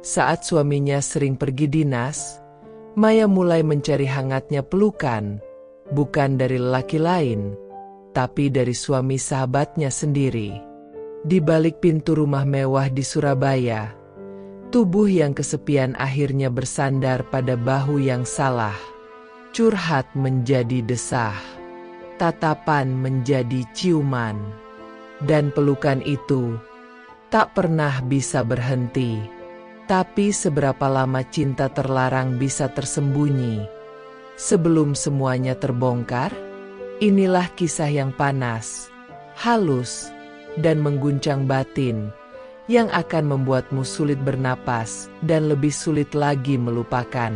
Saat suaminya sering pergi dinas, Maya mulai mencari hangatnya pelukan, bukan dari lelaki lain, tapi dari suami sahabatnya sendiri. Di balik pintu rumah mewah di Surabaya, tubuh yang kesepian akhirnya bersandar pada bahu yang salah. Curhat menjadi desah, tatapan menjadi ciuman, dan pelukan itu tak pernah bisa berhenti. Tapi seberapa lama cinta terlarang bisa tersembunyi sebelum semuanya terbongkar? Inilah kisah yang panas, halus, dan mengguncang batin, yang akan membuatmu sulit bernapas dan lebih sulit lagi melupakan.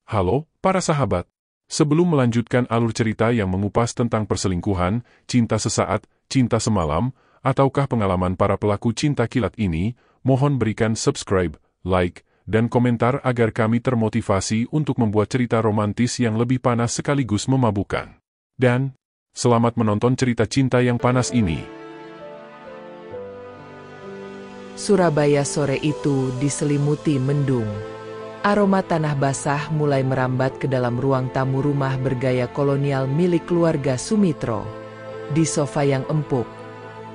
Halo, para sahabat. Sebelum melanjutkan alur cerita yang mengupas tentang perselingkuhan, cinta sesaat, cinta semalam, ataukah pengalaman para pelaku cinta kilat ini, mohon berikan subscribe, like, dan komentar agar kami termotivasi untuk membuat cerita romantis yang lebih panas sekaligus memabukkan. Dan, selamat menonton cerita cinta yang panas ini. Surabaya sore itu diselimuti mendung. Aroma tanah basah mulai merambat ke dalam ruang tamu rumah bergaya kolonial milik keluarga Sumitro. Di sofa yang empuk,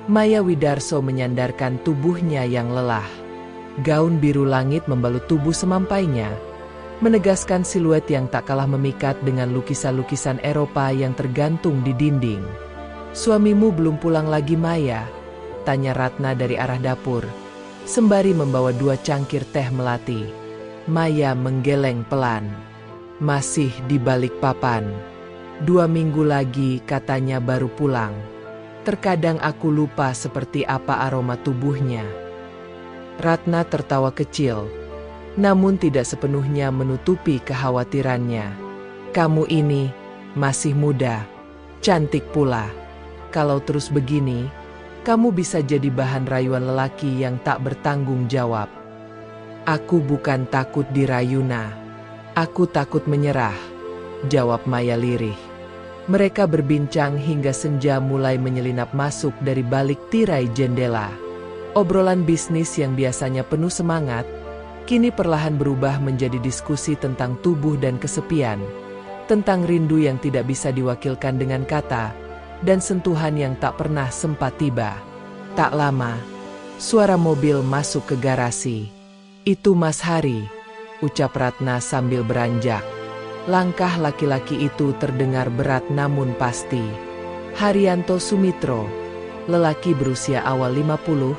Maya Widarso menyandarkan tubuhnya yang lelah. Gaun biru langit membalut tubuh semampainya, menegaskan siluet yang tak kalah memikat dengan lukisan-lukisan Eropa yang tergantung di dinding. "Suamimu belum pulang lagi, Maya?" tanya Ratna dari arah dapur, sembari membawa 2 cangkir teh melati. Maya menggeleng pelan. "Masih di balik papan. 2 minggu lagi katanya baru pulang. Terkadang aku lupa seperti apa aroma tubuhnya." Ratna tertawa kecil, namun tidak sepenuhnya menutupi kekhawatirannya. "Kamu ini masih muda, cantik pula. Kalau terus begini, kamu bisa jadi bahan rayuan lelaki yang tak bertanggung jawab." "Aku bukan takut dirayuna. Aku takut menyerah," jawab Maya lirih. Mereka berbincang hingga senja mulai menyelinap masuk dari balik tirai jendela. Obrolan bisnis yang biasanya penuh semangat, kini perlahan berubah menjadi diskusi tentang tubuh dan kesepian, tentang rindu yang tidak bisa diwakilkan dengan kata, dan sentuhan yang tak pernah sempat tiba. Tak lama, suara mobil masuk ke garasi. "Itu Mas Hari," ucap Ratna sambil beranjak. Langkah laki-laki itu terdengar berat namun pasti. Haryanto Sumitro, lelaki berusia awal 50,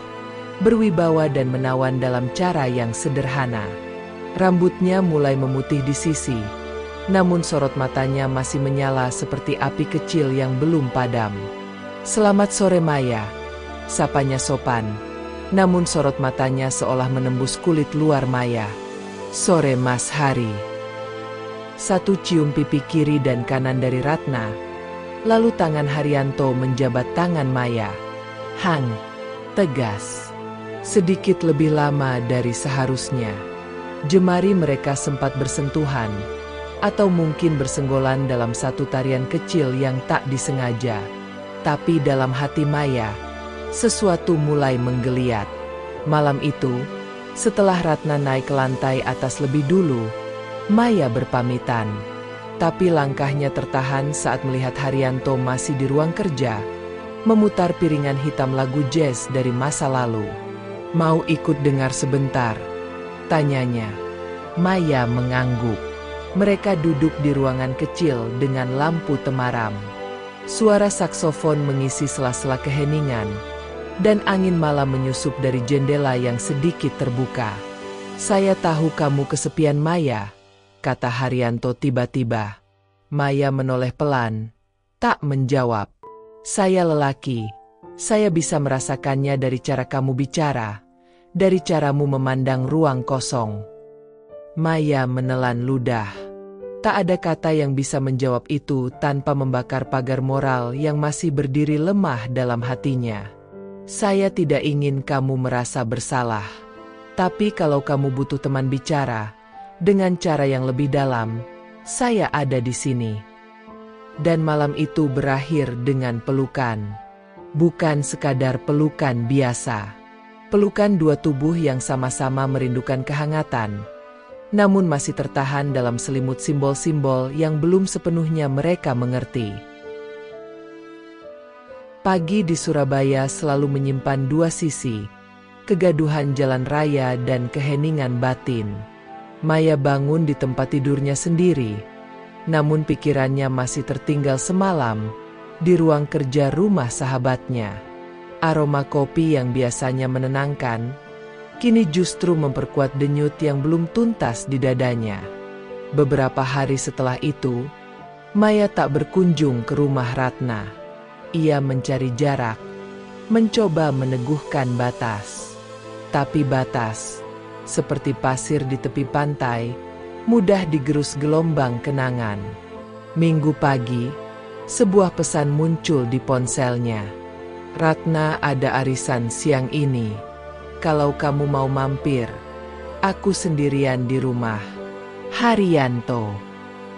berwibawa dan menawan dalam cara yang sederhana. Rambutnya mulai memutih di sisi, namun sorot matanya masih menyala seperti api kecil yang belum padam. "Selamat sore, Maya," sapanya sopan, namun sorot matanya seolah menembus kulit luar Maya. "Sore, Mas Hari." Satu cium pipi kiri dan kanan dari Ratna, lalu tangan Haryanto menjabat tangan Maya. Hang, tegas, sedikit lebih lama dari seharusnya. Jemari mereka sempat bersentuhan, atau mungkin bersenggolan dalam satu tarian kecil yang tak disengaja. Tapi dalam hati Maya, sesuatu mulai menggeliat. Malam itu, setelah Ratna naik ke lantai atas lebih dulu, Maya berpamitan. Tapi langkahnya tertahan saat melihat Haryanto masih di ruang kerja, memutar piringan hitam lagu jazz dari masa lalu. "Mau ikut dengar sebentar?" tanyanya. Maya mengangguk. Mereka duduk di ruangan kecil dengan lampu temaram. Suara saksofon mengisi sela-sela keheningan, dan angin malam menyusup dari jendela yang sedikit terbuka. "Saya tahu kamu kesepian, Maya," kata Haryanto tiba-tiba. Maya menoleh pelan, tak menjawab. "Saya lelaki. Saya bisa merasakannya dari cara kamu bicara, dari caramu memandang ruang kosong." Maya menelan ludah. Tak ada kata yang bisa menjawab itu tanpa membakar pagar moral yang masih berdiri lemah dalam hatinya. "Saya tidak ingin kamu merasa bersalah. Tapi kalau kamu butuh teman bicara, dengan cara yang lebih dalam, saya ada di sini." Dan malam itu berakhir dengan pelukan. Bukan sekadar pelukan biasa. Pelukan dua tubuh yang sama-sama merindukan kehangatan, namun masih tertahan dalam selimut simbol-simbol yang belum sepenuhnya mereka mengerti. Pagi di Surabaya selalu menyimpan dua sisi, kegaduhan jalan raya dan keheningan batin. Maya bangun di tempat tidurnya sendiri, namun pikirannya masih tertinggal semalam di ruang kerja rumah sahabatnya. Aroma kopi yang biasanya menenangkan, kini justru memperkuat denyut yang belum tuntas di dadanya. Beberapa hari setelah itu, Maya tak berkunjung ke rumah Ratna. Ia mencari jarak, mencoba meneguhkan batas. Tapi batas, seperti pasir di tepi pantai, mudah digerus gelombang kenangan. Minggu pagi, sebuah pesan muncul di ponselnya. "Ratna, ada arisan siang ini. Kalau kamu mau mampir, aku sendirian di rumah. Haryanto."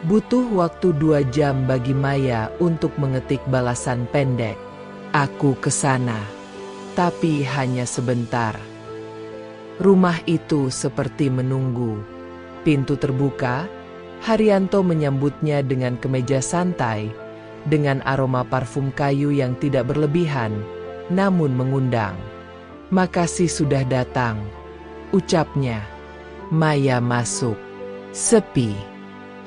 Butuh waktu 2 jam bagi Maya untuk mengetik balasan pendek. "Aku kesana." Tapi hanya sebentar. Rumah itu seperti menunggu. Pintu terbuka, Haryanto menyambutnya dengan kemeja santai, dengan aroma parfum kayu yang tidak berlebihan, namun mengundang. "Makasih sudah datang," ucapnya. Maya masuk. Sepi.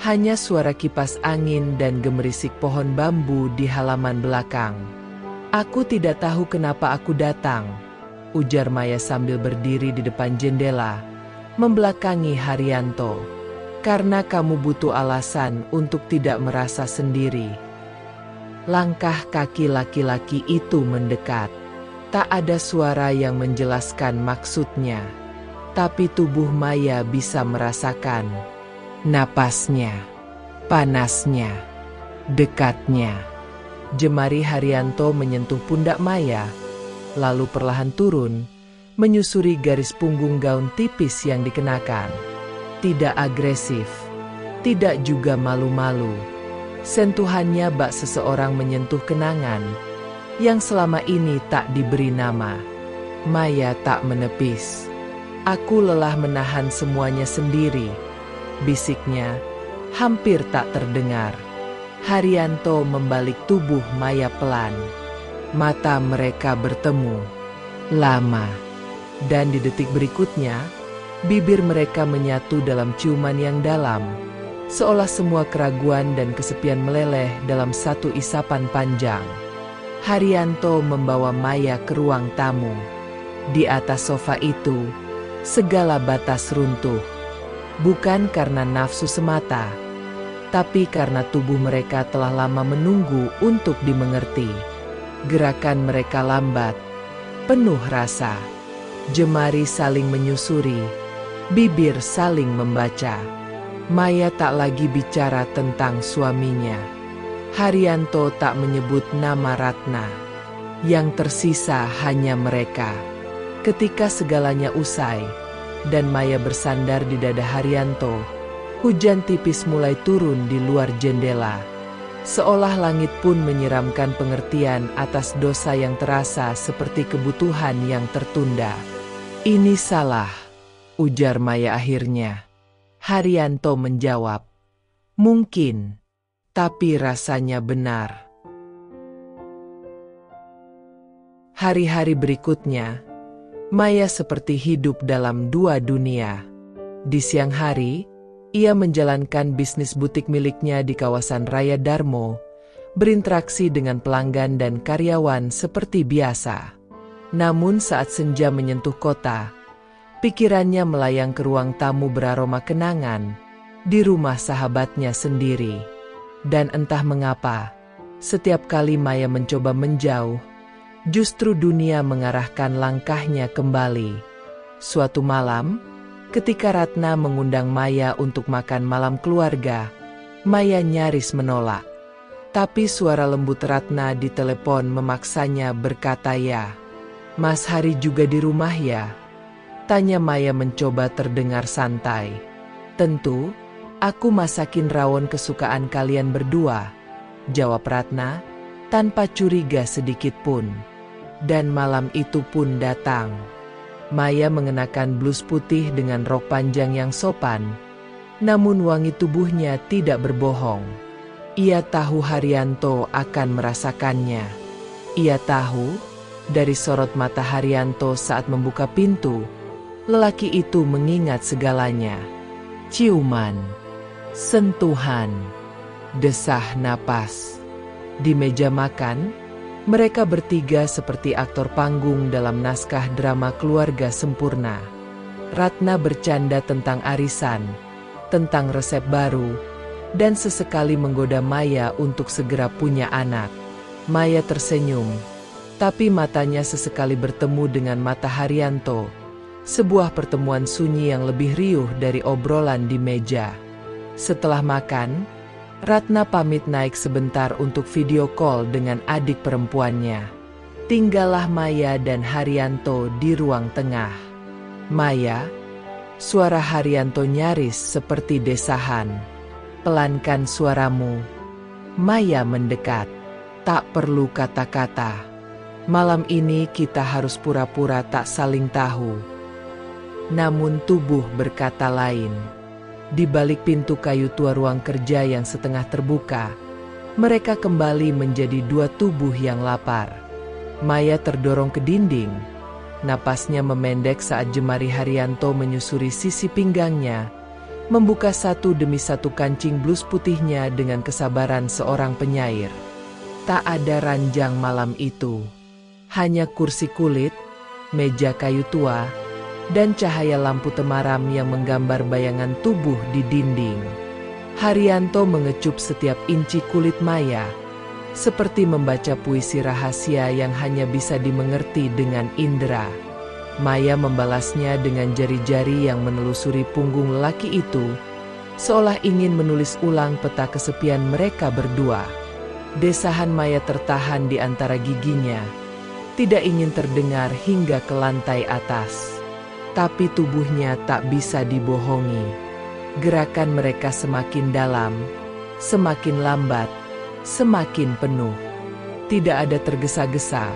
Hanya suara kipas angin dan gemerisik pohon bambu di halaman belakang. "Aku tidak tahu kenapa aku datang," ujar Maya sambil berdiri di depan jendela, membelakangi Haryanto. "Karena kamu butuh alasan untuk tidak merasa sendiri." Langkah kaki laki-laki itu mendekat. Tak ada suara yang menjelaskan maksudnya, tapi tubuh Maya bisa merasakan napasnya, panasnya, dekatnya. Jemari Haryanto menyentuh pundak Maya, lalu perlahan turun, menyusuri garis punggung gaun tipis yang dikenakan. Tidak agresif, tidak juga malu-malu. Sentuhannya bak seseorang menyentuh kenangan yang selama ini tak diberi nama. Maya tak menepis. "Aku lelah menahan semuanya sendiri," bisiknya, hampir tak terdengar. Haryanto membalik tubuh Maya pelan. Mata mereka bertemu lama, dan di detik berikutnya, bibir mereka menyatu dalam ciuman yang dalam, seolah semua keraguan dan kesepian meleleh dalam satu isapan panjang. Haryanto membawa Maya ke ruang tamu. Di atas sofa itu, segala batas runtuh. Bukan karena nafsu semata, tapi karena tubuh mereka telah lama menunggu untuk dimengerti. Gerakan mereka lambat, penuh rasa. Jemari saling menyusuri, bibir saling membaca. Maya tak lagi bicara tentang suaminya. Haryanto tak menyebut nama Ratna. Yang tersisa hanya mereka. Ketika segalanya usai, dan Maya bersandar di dada Haryanto, hujan tipis mulai turun di luar jendela. Seolah langit pun menyiramkan pengertian atas dosa yang terasa seperti kebutuhan yang tertunda. "Ini salah," ujar Maya akhirnya. Haryanto menjawab, "Mungkin, tapi rasanya benar." Hari-hari berikutnya, Maya seperti hidup dalam dua dunia. Di siang hari, ia menjalankan bisnis butik miliknya di kawasan Raya Darmo, berinteraksi dengan pelanggan dan karyawan seperti biasa. Namun saat senja menyentuh kota, pikirannya melayang ke ruang tamu beraroma kenangan, di rumah sahabatnya sendiri. Dan entah mengapa, setiap kali Maya mencoba menjauh, justru dunia mengarahkan langkahnya kembali. Suatu malam, ketika Ratna mengundang Maya untuk makan malam keluarga, Maya nyaris menolak. Tapi suara lembut Ratna di telepon memaksanya berkata, "Ya, Mas Hari juga di rumah ya?" Tanya Maya mencoba terdengar santai. "Tentu, aku masakin rawon kesukaan kalian berdua," jawab Ratna, tanpa curiga sedikit pun. Dan malam itu pun datang. Maya mengenakan blus putih dengan rok panjang yang sopan, namun wangi tubuhnya tidak berbohong. Ia tahu Haryanto akan merasakannya. Ia tahu, dari sorot mata Haryanto saat membuka pintu, lelaki itu mengingat segalanya. Ciuman, sentuhan, desah napas. Di meja makan, mereka bertiga seperti aktor panggung dalam naskah drama keluarga sempurna. Ratna bercanda tentang arisan, tentang resep baru, dan sesekali menggoda Maya untuk segera punya anak. Maya tersenyum, tapi matanya sesekali bertemu dengan mata Haryanto. Sebuah pertemuan sunyi yang lebih riuh dari obrolan di meja. Setelah makan, Ratna pamit naik sebentar untuk video call dengan adik perempuannya. Tinggallah Maya dan Haryanto di ruang tengah. Maya, suara Haryanto nyaris seperti desahan. Pelankan suaramu. Maya mendekat. Tak perlu kata-kata. Malam ini kita harus pura-pura tak saling tahu. Namun tubuh berkata lain. Di balik pintu kayu tua ruang kerja yang setengah terbuka, mereka kembali menjadi dua tubuh yang lapar. Maya terdorong ke dinding. Napasnya memendek saat jemari Haryanto menyusuri sisi pinggangnya, membuka satu demi satu kancing blus putihnya dengan kesabaran seorang penyair. Tak ada ranjang malam itu. Hanya kursi kulit, meja kayu tua, dan cahaya lampu temaram yang menggambar bayangan tubuh di dinding. Haryanto mengecup setiap inci kulit Maya, seperti membaca puisi rahasia yang hanya bisa dimengerti dengan indera. Maya membalasnya dengan jari-jari yang menelusuri punggung lelaki itu, seolah ingin menulis ulang peta kesepian mereka berdua. Desahan Maya tertahan di antara giginya, tidak ingin terdengar hingga ke lantai atas. Tapi tubuhnya tak bisa dibohongi. Gerakan mereka semakin dalam, semakin lambat, semakin penuh. Tidak ada tergesa-gesa,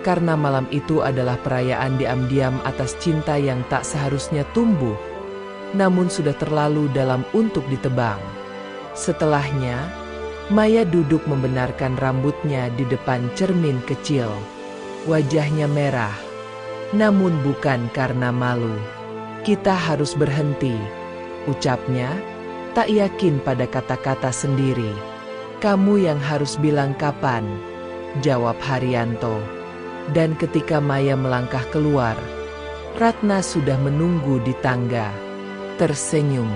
karena malam itu adalah perayaan diam-diam atas cinta yang tak seharusnya tumbuh, namun sudah terlalu dalam untuk ditebang. Setelahnya, Maya duduk membenarkan rambutnya di depan cermin kecil. Wajahnya merah. Namun bukan karena malu. Kita harus berhenti, ucapnya, tak yakin pada kata-kata sendiri. Kamu yang harus bilang kapan, jawab Haryanto. Dan ketika Maya melangkah keluar, Ratna sudah menunggu di tangga. Tersenyum,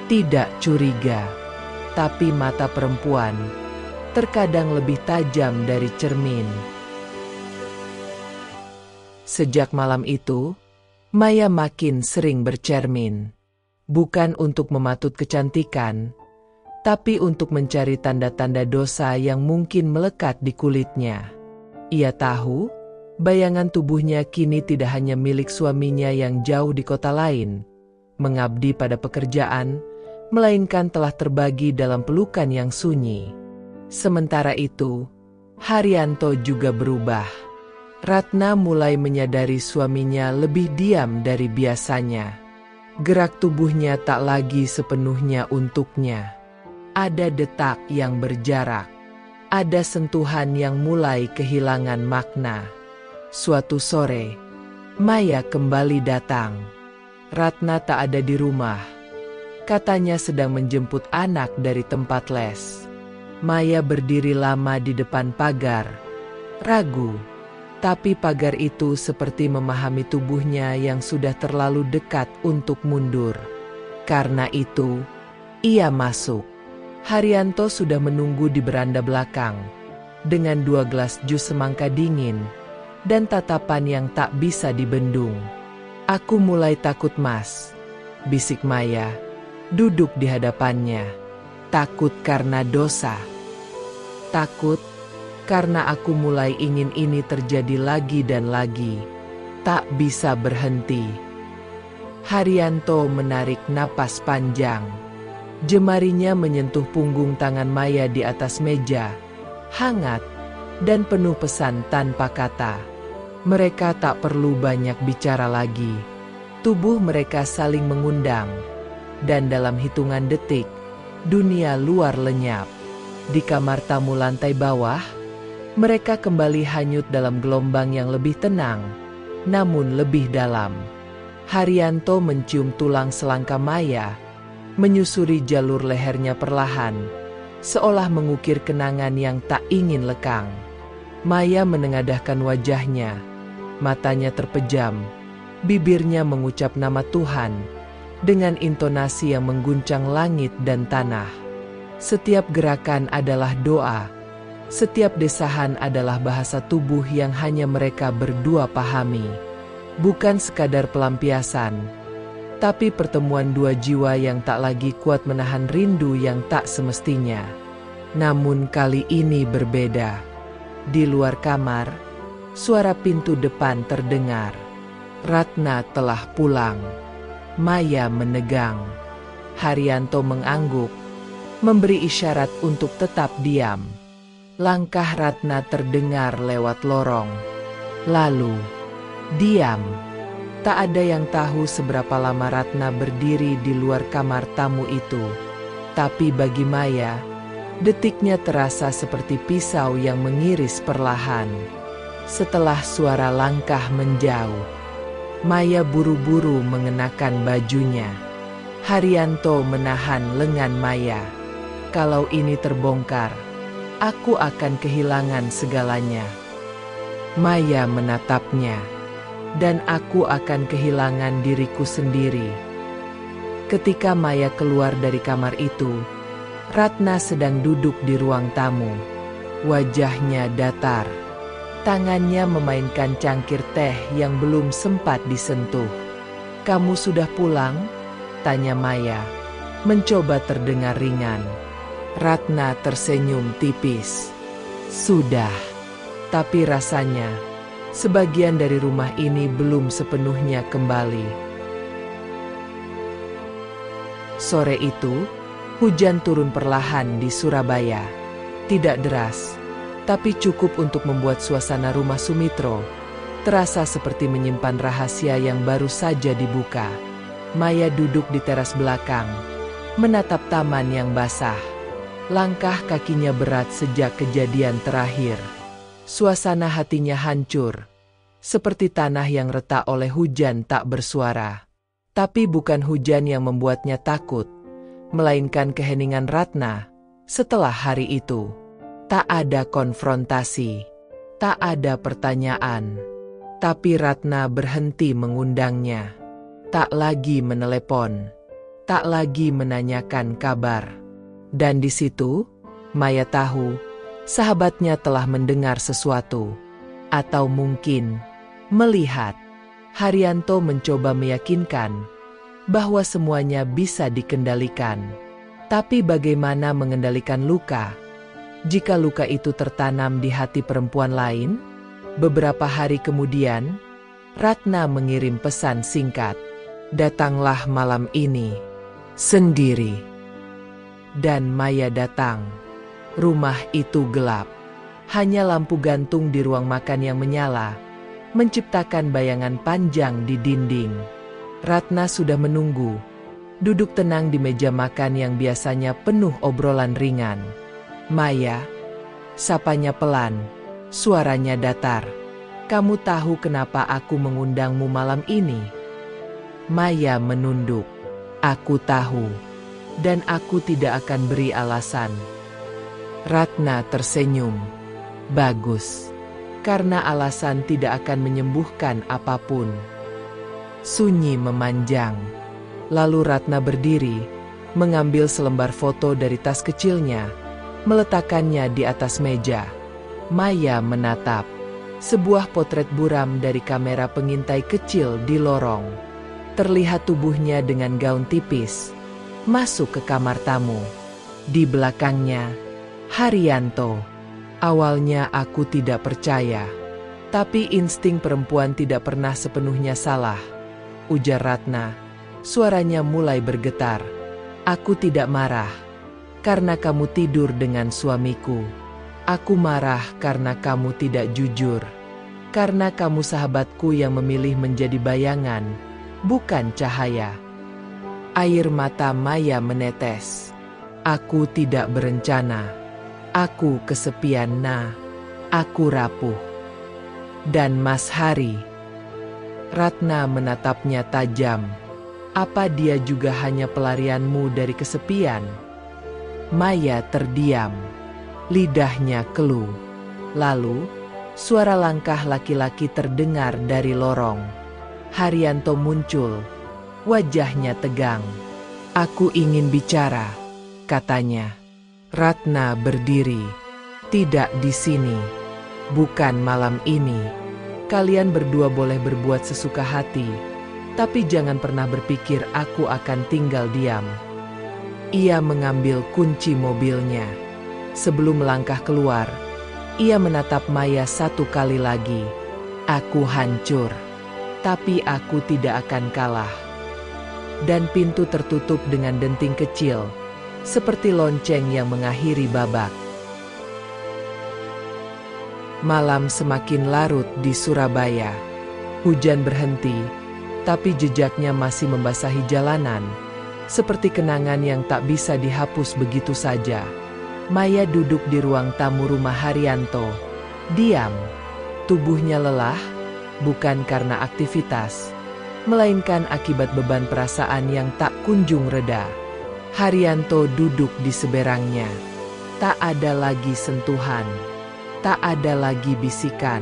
tidak curiga, tapi mata perempuan terkadang lebih tajam dari cermin. Sejak malam itu, Maya makin sering bercermin. Bukan untuk mematut kecantikan, tapi untuk mencari tanda-tanda dosa yang mungkin melekat di kulitnya. Ia tahu, bayangan tubuhnya kini tidak hanya milik suaminya yang jauh di kota lain, mengabdi pada pekerjaan, melainkan telah terbagi dalam pelukan yang sunyi. Sementara itu, Haryanto juga berubah. Ratna mulai menyadari suaminya lebih diam dari biasanya. Gerak tubuhnya tak lagi sepenuhnya untuknya. Ada detak yang berjarak. Ada sentuhan yang mulai kehilangan makna. Suatu sore, Maya kembali datang. Ratna tak ada di rumah. Katanya sedang menjemput anak dari tempat les. Maya berdiri lama di depan pagar, ragu. Tapi pagar itu seperti memahami tubuhnya yang sudah terlalu dekat untuk mundur. Karena itu, ia masuk. Haryanto sudah menunggu di beranda belakang, dengan 2 gelas jus semangka dingin, dan tatapan yang tak bisa dibendung. Aku mulai takut, Mas, bisik Maya, duduk di hadapannya. Takut karena dosa. Takut karena aku mulai ingin ini terjadi lagi dan lagi. Tak bisa berhenti. Haryanto menarik napas panjang. Jemarinya menyentuh punggung tangan Maya di atas meja, hangat dan penuh pesan tanpa kata. Mereka tak perlu banyak bicara lagi. Tubuh mereka saling mengundang, dan dalam hitungan detik, dunia luar lenyap. Di kamar tamu lantai bawah, mereka kembali hanyut dalam gelombang yang lebih tenang, namun lebih dalam. Haryanto mencium tulang selangka Maya, menyusuri jalur lehernya perlahan, seolah mengukir kenangan yang tak ingin lekang. Maya menengadahkan wajahnya, matanya terpejam, bibirnya mengucap nama Tuhan, dengan intonasi yang mengguncang langit dan tanah. Setiap gerakan adalah doa, setiap desahan adalah bahasa tubuh yang hanya mereka berdua pahami. Bukan sekadar pelampiasan, tapi pertemuan dua jiwa yang tak lagi kuat menahan rindu yang tak semestinya. Namun kali ini berbeda. Di luar kamar, suara pintu depan terdengar. Ratna telah pulang. Maya menegang. Haryanto mengangguk, memberi isyarat untuk tetap diam. Langkah Ratna terdengar lewat lorong. Lalu, diam. Tak ada yang tahu seberapa lama Ratna berdiri di luar kamar tamu itu. Tapi bagi Maya, detiknya terasa seperti pisau yang mengiris perlahan. Setelah suara langkah menjauh, Maya buru-buru mengenakan bajunya. Haryanto menahan lengan Maya. Kalau ini terbongkar, aku akan kehilangan segalanya. Maya menatapnya. Dan aku akan kehilangan diriku sendiri. Ketika Maya keluar dari kamar itu, Ratna sedang duduk di ruang tamu. Wajahnya datar. Tangannya memainkan cangkir teh yang belum sempat disentuh. "Kamu sudah pulang?" tanya Maya, mencoba terdengar ringan. Ratna tersenyum tipis. "Sudah, tapi rasanya sebagian dari rumah ini belum sepenuhnya kembali." Sore itu, hujan turun perlahan di Surabaya. Tidak deras, tapi cukup untuk membuat suasana rumah Sumitro terasa seperti menyimpan rahasia yang baru saja dibuka. Maya duduk di teras belakang, menatap taman yang basah. Langkah kakinya berat sejak kejadian terakhir. Suasana hatinya hancur, seperti tanah yang retak oleh hujan tak bersuara. Tapi bukan hujan yang membuatnya takut, melainkan keheningan Ratna setelah hari itu. Tak ada konfrontasi, tak ada pertanyaan. Tapi Ratna berhenti mengundangnya. Tak lagi menelepon, tak lagi menanyakan kabar. Dan di situ, Maya tahu sahabatnya telah mendengar sesuatu, atau mungkin melihat. Haryanto mencoba meyakinkan bahwa semuanya bisa dikendalikan. Tapi bagaimana mengendalikan luka jika luka itu tertanam di hati perempuan lain? Beberapa hari kemudian, Ratna mengirim pesan singkat. "Datanglah malam ini, sendiri." Dan Maya datang. Rumah itu gelap. Hanya lampu gantung di ruang makan yang menyala, menciptakan bayangan panjang di dinding. Ratna sudah menunggu, duduk tenang di meja makan yang biasanya penuh obrolan ringan. "Maya," sapanya pelan, suaranya datar. "Kamu tahu kenapa aku mengundangmu malam ini?" Maya menunduk. "Aku tahu, dan aku tidak akan beri alasan." Ratna tersenyum. "Bagus, karena alasan tidak akan menyembuhkan apapun." Sunyi memanjang. Lalu Ratna berdiri, mengambil selembar foto dari tas kecilnya, meletakkannya di atas meja. Maya menatap. Sebuah potret buram dari kamera pengintai kecil di lorong. Terlihat tubuhnya dengan gaun tipis, masuk ke kamar tamu. Di belakangnya, Haryanto. "Awalnya aku tidak percaya, tapi insting perempuan tidak pernah sepenuhnya salah," ujar Ratna. Suaranya mulai bergetar. "Aku tidak marah karena kamu tidur dengan suamiku. Aku marah karena kamu tidak jujur." Karena kamu sahabatku yang memilih menjadi bayangan, bukan cahaya. Air mata Maya menetes. Aku tidak berencana. Aku kesepian, Aku rapuh. Dan Mas Hari. Ratna menatapnya tajam. Apa dia juga hanya pelarianmu dari kesepian? Maya terdiam. Lidahnya keluh. Lalu, suara langkah laki-laki terdengar dari lorong. Haryanto muncul. Wajahnya tegang. Aku ingin bicara, katanya. Ratna berdiri. Tidak di sini. Bukan malam ini. Kalian berdua boleh berbuat sesuka hati. Tapi jangan pernah berpikir aku akan tinggal diam. Ia mengambil kunci mobilnya. Sebelum melangkah keluar, ia menatap Maya satu kali lagi. Aku hancur. Tapi aku tidak akan kalah. Dan pintu tertutup dengan denting kecil, seperti lonceng yang mengakhiri babak. Malam semakin larut di Surabaya. Hujan berhenti, tapi jejaknya masih membasahi jalanan, seperti kenangan yang tak bisa dihapus begitu saja. Maya duduk di ruang tamu rumah Haryanto. Diam. Tubuhnya lelah, bukan karena aktivitas, melainkan akibat beban perasaan yang tak kunjung reda. Haryanto duduk di seberangnya. Tak ada lagi sentuhan. Tak ada lagi bisikan.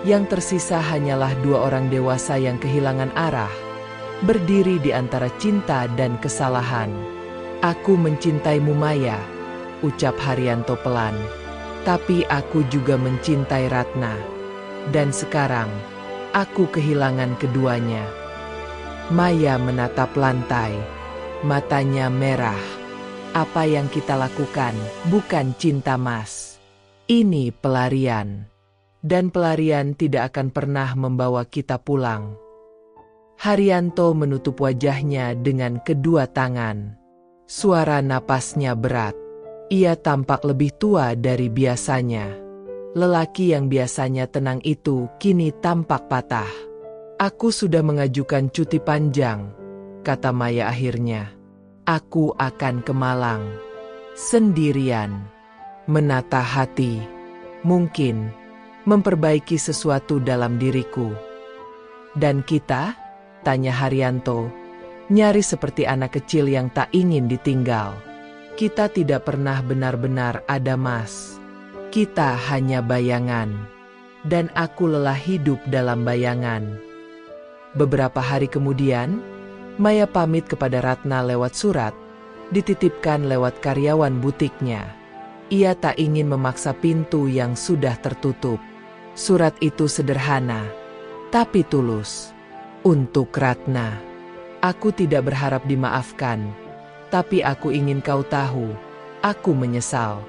Yang tersisa hanyalah dua orang dewasa yang kehilangan arah, berdiri di antara cinta dan kesalahan. Aku mencintaimu Maya, ucap Haryanto pelan. Tapi aku juga mencintai Ratna. Dan sekarang, aku kehilangan keduanya. Maya menatap lantai. Matanya merah. Apa yang kita lakukan bukan cinta, Mas. Ini pelarian. Dan pelarian tidak akan pernah membawa kita pulang. Haryanto menutup wajahnya dengan kedua tangan. Suara napasnya berat. Ia tampak lebih tua dari biasanya. Lelaki yang biasanya tenang itu kini tampak patah. Aku sudah mengajukan cuti panjang, kata Maya akhirnya. Aku akan ke Malang. Sendirian. Menata hati. Mungkin memperbaiki sesuatu dalam diriku. Dan kita? Tanya Haryanto, nyaris seperti anak kecil yang tak ingin ditinggal. Kita tidak pernah benar-benar ada, Mas. Kita hanya bayangan. Dan aku lelah hidup dalam bayangan. Beberapa hari kemudian, Maya pamit kepada Ratna lewat surat, dititipkan lewat karyawan butiknya. Ia tak ingin memaksa pintu yang sudah tertutup. Surat itu sederhana, tapi tulus. Untuk Ratna. Aku tidak berharap dimaafkan, tapi aku ingin kau tahu, aku menyesal.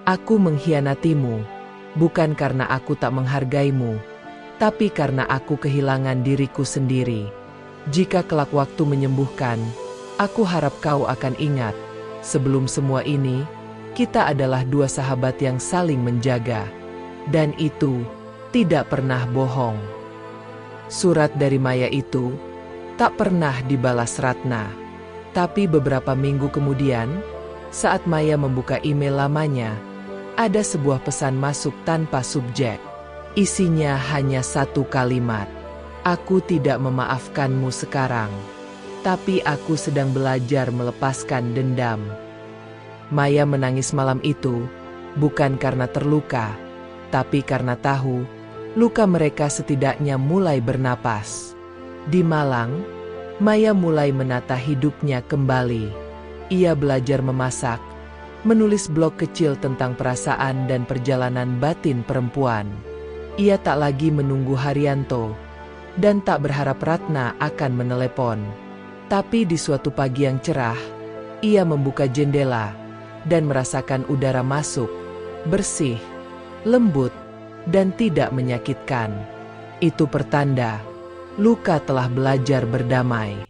Aku mengkhianatimu, bukan karena aku tak menghargaimu, tapi karena aku kehilangan diriku sendiri. Jika kelak waktu menyembuhkan, aku harap kau akan ingat, sebelum semua ini, kita adalah dua sahabat yang saling menjaga. Dan itu tidak pernah bohong. Surat dari Maya itu tak pernah dibalas Ratna. Tapi beberapa minggu kemudian, saat Maya membuka email lamanya, ada sebuah pesan masuk tanpa subjek. Isinya hanya satu kalimat. Aku tidak memaafkanmu sekarang, tapi aku sedang belajar melepaskan dendam. Maya menangis malam itu, bukan karena terluka, tapi karena tahu, luka mereka setidaknya mulai bernapas. Di Malang, Maya mulai menata hidupnya kembali. Ia belajar memasak, menulis blog kecil tentang perasaan dan perjalanan batin perempuan. Ia tak lagi menunggu Haryanto, dan tak berharap Ratna akan menelepon. Tapi di suatu pagi yang cerah, ia membuka jendela dan merasakan udara masuk, bersih, lembut, dan tidak menyakitkan. Itu pertanda luka telah belajar berdamai.